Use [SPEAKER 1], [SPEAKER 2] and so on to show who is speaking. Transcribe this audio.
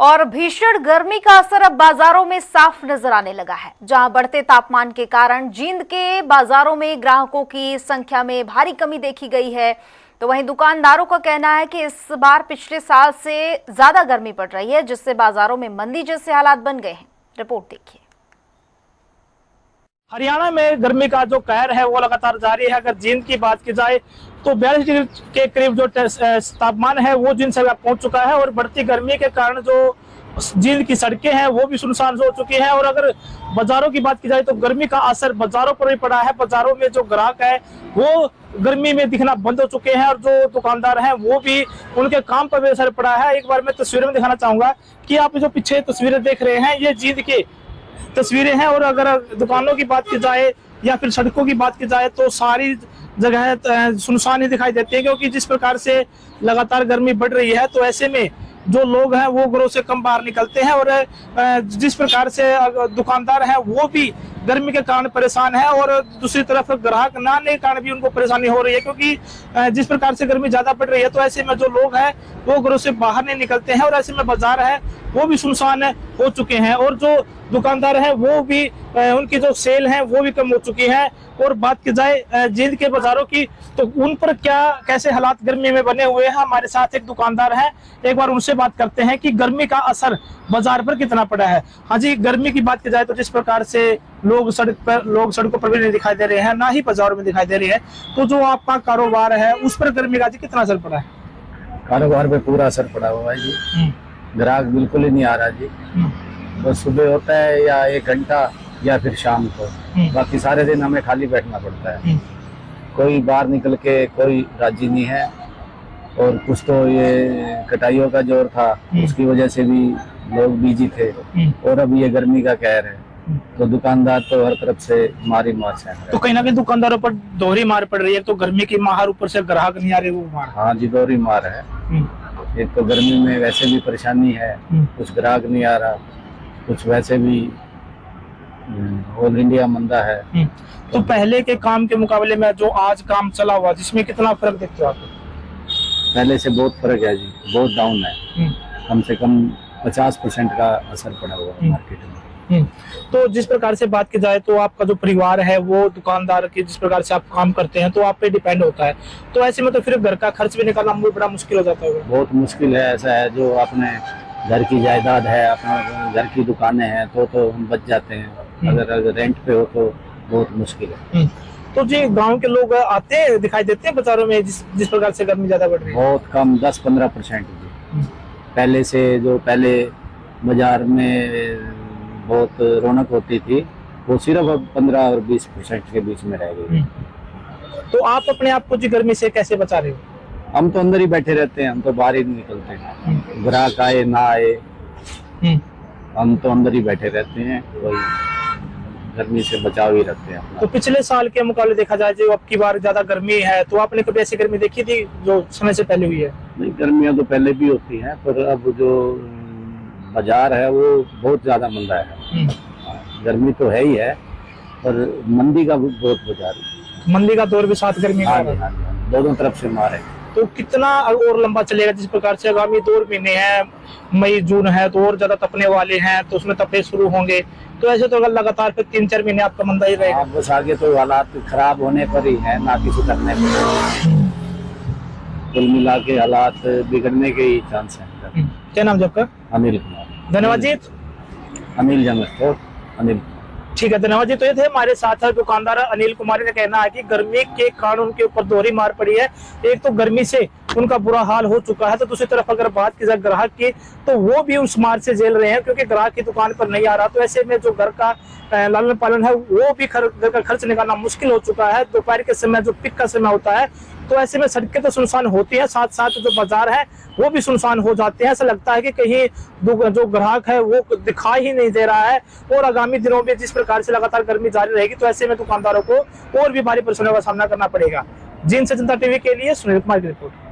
[SPEAKER 1] और भीषण गर्मी का असर अब बाजारों में साफ नजर आने लगा है। जहां बढ़ते तापमान के कारण जींद के बाजारों में ग्राहकों की संख्या में भारी कमी देखी गई है, तो वहीं दुकानदारों का कहना है कि इस बार पिछले साल से ज्यादा गर्मी पड़ रही है, जिससे बाजारों में मंदी जैसे हालात बन गए हैं। रिपोर्ट देखिए।
[SPEAKER 2] हरियाणा में गर्मी का जो कहर है वो लगातार जारी है। अगर जींद की बात की जाए तो 42 डिग्री के करीब जो तापमान है वो जींद से पहुंच चुका है और बढ़ती गर्मी के कारण जो जींद की सड़कें हैं वो भी सुनसान हो चुकी हैं। और अगर बाजारों की बात की जाए तो गर्मी का असर बाजारों पर भी पड़ा है। बाजारों में जो ग्राहक है वो गर्मी में दिखना बंद हो चुके हैं और जो दुकानदार हैं वो भी उनके काम पर भी असर पड़ा है। एक बार मैं तस्वीर में दिखाना चाहूंगा कि आप जो पीछे तस्वीरें देख रहे हैं ये जींद की तस्वीरें हैं। और अगर दुकानों की बात की जाए या फिर सड़कों की बात की जाए तो सारी जगह सुनसान ही दिखाई देती है, क्योंकि जिस प्रकार से लगातार गर्मी बढ़ रही है तो ऐसे में जो लोग हैं वो घरों से कम बाहर निकलते हैं। और जिस प्रकार से दुकानदार हैं वो भी गर्मी के कारण परेशान है और दूसरी तरफ ग्राहक ना आने के कारण भी उनको परेशानी हो रही है, क्योंकि जिस प्रकार से गर्मी ज्यादा बढ़ रही है तो ऐसे में जो लोग हैं वो घरों से बाहर नहीं निकलते हैं और ऐसे में बाजार है वो भी सुनसान हो चुके हैं। और जो दुकानदार हैं वो भी उनकी जो सेल है वो भी कम हो चुकी है। और बात की जाए जींद के बाजारों की तो उन पर कैसे हालात गर्मी में बने हुए हैं। हमारे साथ एक दुकानदार है, एक बार उनसे बात करते हैं कि गर्मी का असर बाजार पर कितना पड़ा है। हाँ जी, गर्मी की बात की जाए तो जिस प्रकार से लोग सड़कों पर भी नहीं दिखाई दे रहे हैं, ना ही बाजारों में दिखाई दे रही है, तो जो आपका कारोबार है उस पर गर्मी का जी कितना असर पड़ा है?
[SPEAKER 3] कारोबार पे पूरा असर पड़ा हुआ है जी। ग्राहक बिल्कुल ही नहीं आ रहा जी। बस सुबह होता है या 1 घंटा या फिर शाम को, बाकी सारे दिन हमें खाली बैठना पड़ता है। कोई बाहर निकल के कोई राजी नहीं है। और कुछ तो ये कटाइयों का जोर था, उसकी वजह से भी लोग बिजी थे। और अब ये गर्मी का कहर है तो दुकानदार तो हर तरफ से मार से
[SPEAKER 2] तो कहीं ना कहीं दुकानदारों पर दोहरी मार पड़ रही है। तो गर्मी की मार, ऊपर से ग्राहक नहीं आ रहे वो मार।
[SPEAKER 3] हाँ जी, दोहरी मार है। एक तो गर्मी में वैसे भी परेशानी है, कुछ ग्राहक नहीं आ रहा, कुछ वैसे भी ऑल इंडिया मंदा है।
[SPEAKER 2] तो पहले के काम के मुकाबले में जो आज काम चला हुआ जिसमें कितना फर्क देखते हो आप?
[SPEAKER 3] पहले से बहुत फर्क है जी, बहुत डाउन है। कम से कम 50% का असर पड़ा हुआ है मार्केट में।
[SPEAKER 2] तो जिस प्रकार से बात की जाए तो आपका जो परिवार है वो दुकानदार की जिस प्रकार से आप काम करते हैं तो आप पे डिपेंड होता है, तो ऐसे में तो फिर घर का खर्च भी निकालना बड़ा मुश्किल हो जाता है।
[SPEAKER 3] बहुत मुश्किल है। ऐसा है जो अपने घर की जायदाद है, अपना घर की दुकानें हैं तो हम बच जाते हैं। अगर रेंट पे हो तो बहुत मुश्किल है।
[SPEAKER 2] तो जी गांव के लोग आते हैं, दिखाई देते हैं बाजारों में जिस प्रकार से गर्मी ज्यादा बढ़ रही है?
[SPEAKER 3] बहुत कम, 10-15%। पहले से जो पहले बाजार में बहुत रौनक होती थी वो सिर्फ अब 15 और 20% के बीच में रह गई।
[SPEAKER 2] तो आप अपने आप को जी गर्मी से कैसे बचा रहे हो?
[SPEAKER 3] हम तो अंदर ही बैठे रहते हैं, हम तो बाहर ही नहीं निकलते हैं। ग्राहक आए ना आए हम तो अंदर ही बैठे रहते हैं, कोई गर्मी से बचाव ही रखते हैं।
[SPEAKER 2] तो पिछले साल के मुकाबले देखा जाए जो अब की बार ज्यादा गर्मी है, तो आपने कभी ऐसी गर्मी देखी थी जो समय से पहले हुई है?
[SPEAKER 3] नहीं, गर्मियां तो पहले भी होती हैं, पर अब जो बाजार है वो बहुत ज्यादा मंदा है। गर्मी तो है ही है पर मंदी का बहुत बाजार है।
[SPEAKER 2] मंदी का दौर भी साथ गर्मी का
[SPEAKER 3] दोनों तरफ से मारे।
[SPEAKER 2] तो कितना और लंबा चलेगा? जिस प्रकार से आगामी 2 महीने हैं, मई जून है तो और ज्यादा तपने वाले हैं, तो उसमें तपे शुरू होंगे, तो ऐसे तो अगर लगातार फिर 3-4 महीने आपका मंदा ही रहेगा।
[SPEAKER 3] बस आगे तो हालात खराब होने पर ही है, ना कि सुधरने पर। कुल मिला के हालात बिगड़ने के ही चांस है।
[SPEAKER 2] क्या नाम आपका?
[SPEAKER 3] अनिल कुमार।
[SPEAKER 2] धन्यवाद जी।
[SPEAKER 3] अनिल जंगल अनिल।
[SPEAKER 2] ठीक है, धन्यवाद जी। तो ये थे हमारे साथ दुकानदार अनिल कुमार का कहना है कि गर्मी के कारण उनके ऊपर दोहरी मार पड़ी है। एक तो गर्मी से उनका बुरा हाल हो चुका है, तो दूसरी तरफ अगर बात की जाए ग्राहक की तो वो भी उस मार से झेल रहे हैं, क्योंकि ग्राहक की दुकान पर नहीं आ रहा। तो ऐसे में जो घर का लालन पालन है वो भी घर का खर्च निकालना मुश्किल हो चुका है। दोपहर के समय जो पिक का समय होता है तो ऐसे में सड़कें तो सुनसान होती हैं, साथ साथ जो बाजार है वो भी सुनसान हो जाते हैं। ऐसा लगता है कि कहीं जो ग्राहक है वो दिखाई ही नहीं दे रहा है। और आगामी दिनों में जिस प्रकार से लगातार गर्मी जारी रहेगी तो ऐसे में दुकानदारों को और भी भारी परेशानियों का सामना करना पड़ेगा। जींद से जनता टीवी के लिए सुनील कुमार की रिपोर्ट।